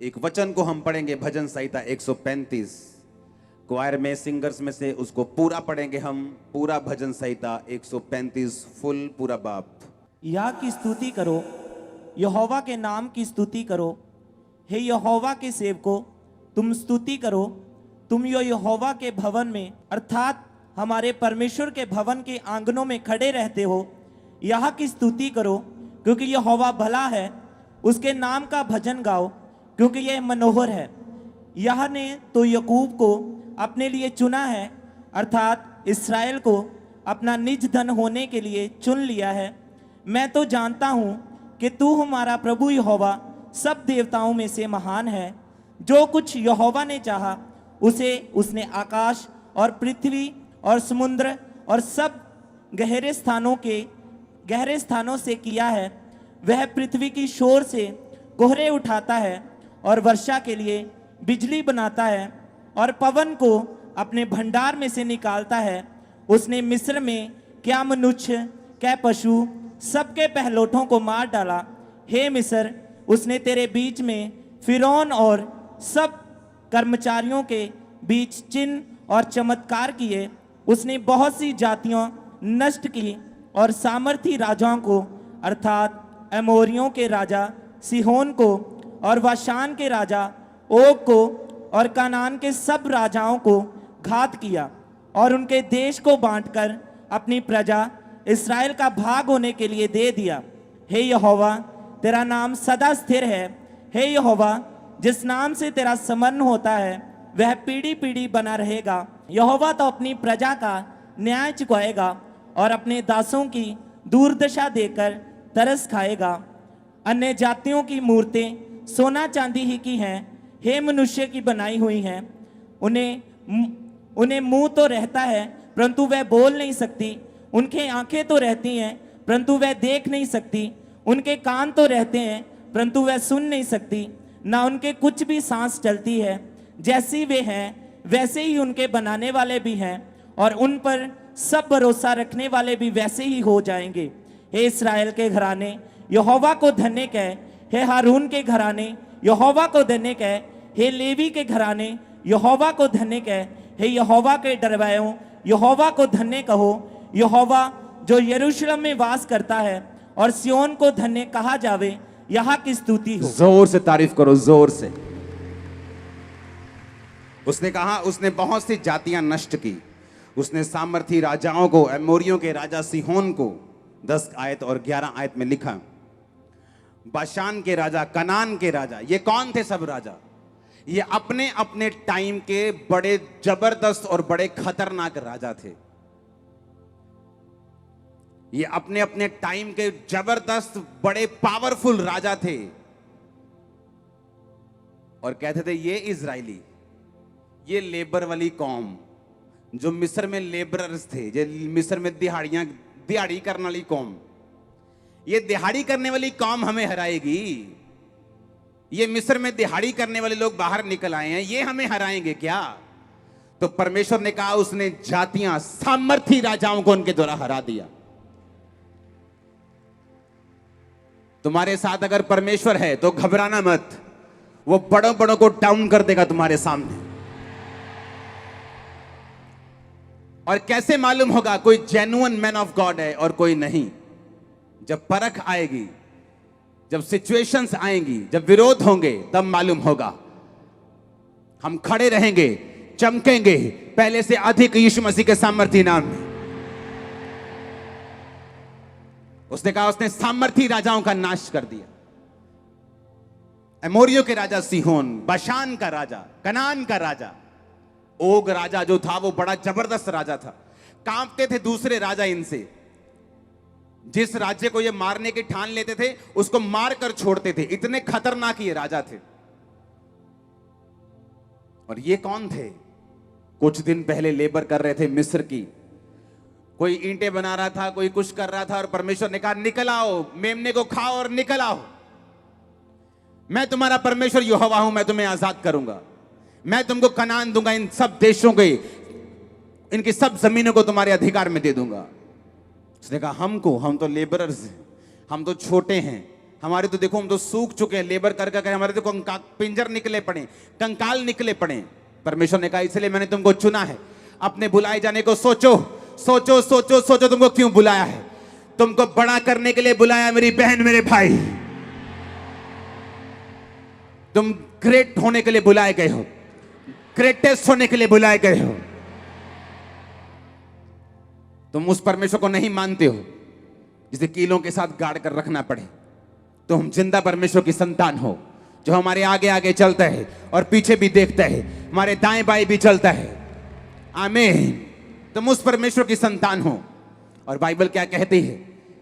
एक वचन को हम पढ़ेंगे भजन संहिता 135। क्वायर में सिंगर्स में से उसको पूरा पढ़ेंगे हम, पूरा भजन संहिता 135 फुल पूरा बाप। यह की स्तुति करो, यहोवा के नाम की स्तुति करो। हे यहोवा के सेवको, तुम स्तुति करो। तुम यो यहोवा के भवन में अर्थात हमारे परमेश्वर के भवन के आंगनों में खड़े रहते हो, यह की स्तुति करो, क्योंकि यहोवा भला है। उसके नाम का भजन गाओ, क्योंकि यह मनोहर है। यह ने तो याकूब को अपने लिए चुना है, अर्थात इस्राएल को अपना निज धन होने के लिए चुन लिया है। मैं तो जानता हूँ कि तू हमारा प्रभु यहोवा सब देवताओं में से महान है। जो कुछ यहोवा ने चाहा उसे उसने आकाश और पृथ्वी और समुद्र और सब गहरे स्थानों से किया है। वह पृथ्वी की शोर से कोहरे उठाता है और वर्षा के लिए बिजली बनाता है और पवन को अपने भंडार में से निकालता है। उसने मिस्र में क्या मनुष्य क्या पशु सबके पहलोठों को मार डाला। हे मिस्र, उसने तेरे बीच में फिरौन और सब कर्मचारियों के बीच चिन्ह और चमत्कार किए। उसने बहुत सी जातियां नष्ट की और सामर्थी राजाओं को अर्थात एमोरियों के राजा सिहोन को और वाशान के राजा ओग को और कनान के सब राजाओं को घात किया और उनके देश को बांटकर अपनी प्रजा इस्राएल का भाग होने के लिए दे दिया। हे यहोवा, तेरा नाम सदा स्थिर है। हे यहोवा, जिस नाम से तेरा स्मरण होता है वह पीढ़ी पीढ़ी बना रहेगा। यहोवा तो अपनी प्रजा का न्याय चुकाएगा और अपने दासों की दुर्दशा देकर तरस खाएगा। अन्य जातियों की मूर्तें सोना चांदी ही की हैं, हे मनुष्य की बनाई हुई हैं। उन्हें मुंह तो रहता है परंतु वह बोल नहीं सकती। उनके आंखें तो रहती हैं परंतु वह देख नहीं सकती। उनके कान तो रहते हैं परंतु वह सुन नहीं सकती। ना उनके कुछ भी सांस चलती है। जैसी वे हैं वैसे ही उनके बनाने वाले भी हैं और उन पर सब भरोसा रखने वाले भी वैसे ही हो जाएंगे। हे इस्राएल के घराने, यहोवा को धन्य कह। हे हारून के घराने, यहोवा को धन्य कह। हे लेवी के घराने, यहोवा को धन्य कह। हे यहोवा के डरवायों, यहोवा को धन्य कहो। यहोवा जो यरूशलेम में वास करता है और सियोन को धन्य कहा जावे, यहाँ की स्तुति हो। जोर से तारीफ करो, जोर से। उसने कहा उसने बहुत सी जातियां नष्ट की। उसने सामर्थी राजाओं को, एमोरियों के राजा सिहोन को 10 आयत और 11 आयत में लिखा। बाशान के राजा, कनान के राजा, ये कौन थे सब राजा? ये अपने अपने टाइम के बड़े जबरदस्त और बड़े खतरनाक राजा थे। ये अपने अपने टाइम के जबरदस्त बड़े पावरफुल राजा थे और कहते थे ये इजरायली, ये लेबर वाली कौम जो मिस्र में लेबरर्स थे, जो मिस्र में दिहाड़ी करने वाली कौम, ये दिहाड़ी करने वाली कौम हमें हराएगी। ये मिस्र में दिहाड़ी करने वाले लोग बाहर निकल आए हैं, ये हमें हराएंगे क्या? तो परमेश्वर ने कहा उसने जातियां, सामर्थी राजाओं को उनके द्वारा हरा दिया। तुम्हारे साथ अगर परमेश्वर है तो घबराना मत, वो बड़ों बड़ों को डाउन कर देगा तुम्हारे सामने। और कैसे मालूम होगा कोई जेन्युइन मैन ऑफ गॉड है और कोई नहीं? जब परख आएगी, जब सिचुएशंस आएंगी, जब विरोध होंगे, तब मालूम होगा। हम खड़े रहेंगे, चमकेंगे पहले से अधिक यीशु मसीह के सामर्थी नाम में। उसने कहा उसने सामर्थी राजाओं का नाश कर दिया। एमोरियों के राजा सिहोन, बाशान का राजा, कनान का राजा, ओग राजा जो था वो बड़ा जबरदस्त राजा था। कांपते थे दूसरे राजा इनसे। जिस राज्य को ये मारने की ठान लेते थे उसको मार कर छोड़ते थे, इतने खतरनाक ये राजा थे। और ये कौन थे? कुछ दिन पहले लेबर कर रहे थे मिस्र की। कोई ईंटें बना रहा था, कोई कुछ कर रहा था और परमेश्वर ने कहा निकल आओ, मेमने को खाओ और निकल आओ। मैं तुम्हारा परमेश्वर यहोवा हूं, मैं तुम्हें आजाद करूंगा। मैं तुमको कनान दूंगा, इन सब देशों के, इनकी सब जमीनों को तुम्हारे अधिकार में दे दूंगा। उसने कहा हम तो लेबरर्स हैं, हम तो छोटे हैं, हमारे तो देखो हम तो सूख चुके हैं लेबर कर कर, हमारे तो पिंजर निकले पड़े, कंकाल निकले पड़े। परमेश्वर ने कहा इसलिए मैंने तुमको चुना है, अपने बुलाए जाने को सोचो सोचो सोचो सोचो, तुमको क्यों बुलाया है? तुमको बड़ा करने के लिए बुलाया मेरी बहन मेरे भाई। तुम ग्रेट होने के लिए बुलाए गए हो, ग्रेटेस्ट होने के लिए बुलाए गए हो। तुम उस परमेश्वर को नहीं मानते हो जिसे कीलों के साथ गाड़ कर रखना पड़े। तुम जिंदा परमेश्वर की संतान हो जो हमारे आगे आगे चलता है और पीछे भी देखता है, हमारे दाएं बाएं भी चलता है। आमीन। तुम उस परमेश्वर की संतान हो। और बाइबल क्या कहती है?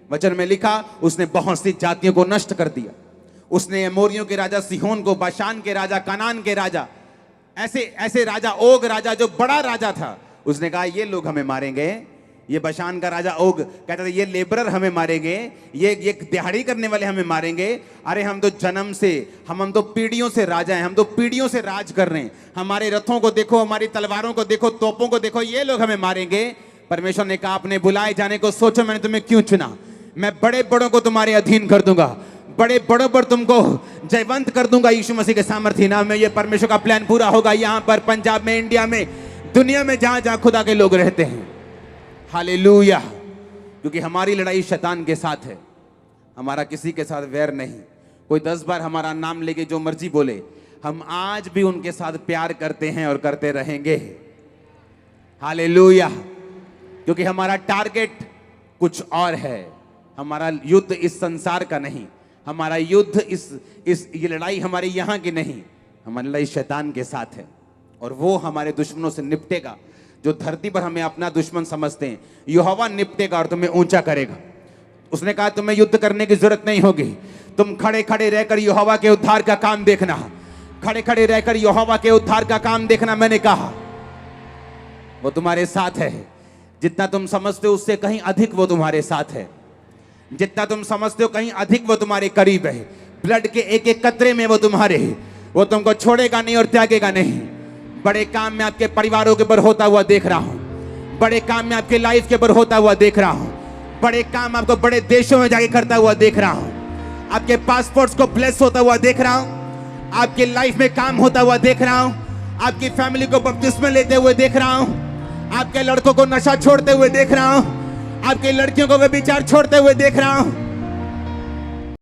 वचन में लिखा उसने बहुत सी जातियों को नष्ट कर दिया। उसने एमोरियों के राजा सिहोन को, बाशान के राजा, कनान के राजा, ऐसे ऐसे राजा, ओग राजा जो बड़ा राजा था, उसने कहा ये लोग हमें मारेंगे। ये बाशान का राजा ओग कहता था ये लेबरर हमें मारेंगे, ये दिहाड़ी करने वाले हमें मारेंगे। अरे हम तो जन्म से, हम तो पीढ़ियों से राजा हैं, हम तो पीढ़ियों से राज कर रहे हैं। हमारे रथों को देखो, हमारी तलवारों को देखो, तोपों को देखो, ये लोग हमें मारेंगे। परमेश्वर ने कहा अपने बुलाए जाने को सोचो, मैंने तुम्हें क्यों चुना? मैं बड़े बड़ों को तुम्हारे अधीन कर दूंगा, बड़े बड़ों पर तुमको जयवंत कर दूंगा यीशु मसीह के सामर्थ्य नाम में। ये परमेश्वर का प्लान पूरा होगा यहाँ पर, पंजाब में, इंडिया में, दुनिया में, जहां जहां खुदा के लोग रहते हैं। हालेलुया। क्योंकि हमारी लड़ाई शैतान के साथ है, हमारा किसी के साथ वैर नहीं। कोई 10 बार हमारा नाम लेके जो मर्जी बोले, हम आज भी उनके साथ प्यार करते हैं और करते रहेंगे। हालेलुया। क्योंकि हमारा टारगेट कुछ और है। हमारा युद्ध इस संसार का नहीं, हमारा युद्ध ये लड़ाई हमारी यहाँ की नहीं, हमारी लड़ाई शैतान के साथ है। और वो हमारे दुश्मनों से निपटेगा। जो धरती पर हमें अपना दुश्मन समझते हैं, यहोवा निपटेगा और तुम्हें ऊंचा करेगा। उसने कहा तुम्हें युद्ध करने की जरूरत नहीं होगी, तुम खड़े खड़े रहकर यहोवा के उद्धार का काम देखना, खड़े खड़े रहकर यहोवा के उद्धार का काम देखना। मैंने कहा वो तुम्हारे साथ है। जितना तुम समझते हो उससे कहीं अधिक वो तुम्हारे साथ है। जितना तुम समझते हो कहीं अधिक वो तुम्हारे करीब है। ब्लड के एक एक कतरे में वो तुम्हारे है। वो तुमको छोड़ेगा नहीं और त्यागेगा नहीं। बड़े काम में आपके परिवारों के ऊपर होता हुआ देख रहा हूं, बड़े काम में आपके लाइफ के ऊपर होता हुआ देख रहा हूं, बड़े काम आपको बड़े देशों में जाके करता हुआ देख रहा हूं, आपके पासपोर्ट्स को ब्लेस होता हुआ देख रहा हूं, आपके लाइफ में काम होता हुआ देख रहा हूं, आपकी फैमिली को बपतिस्मा लेते हुए देख रहा हूं, आपके लड़कों को नशा छोड़ते हुए देख रहा हूं, आपकी लड़कियों को व्यभिचार छोड़ते हुए देख रहा हूं।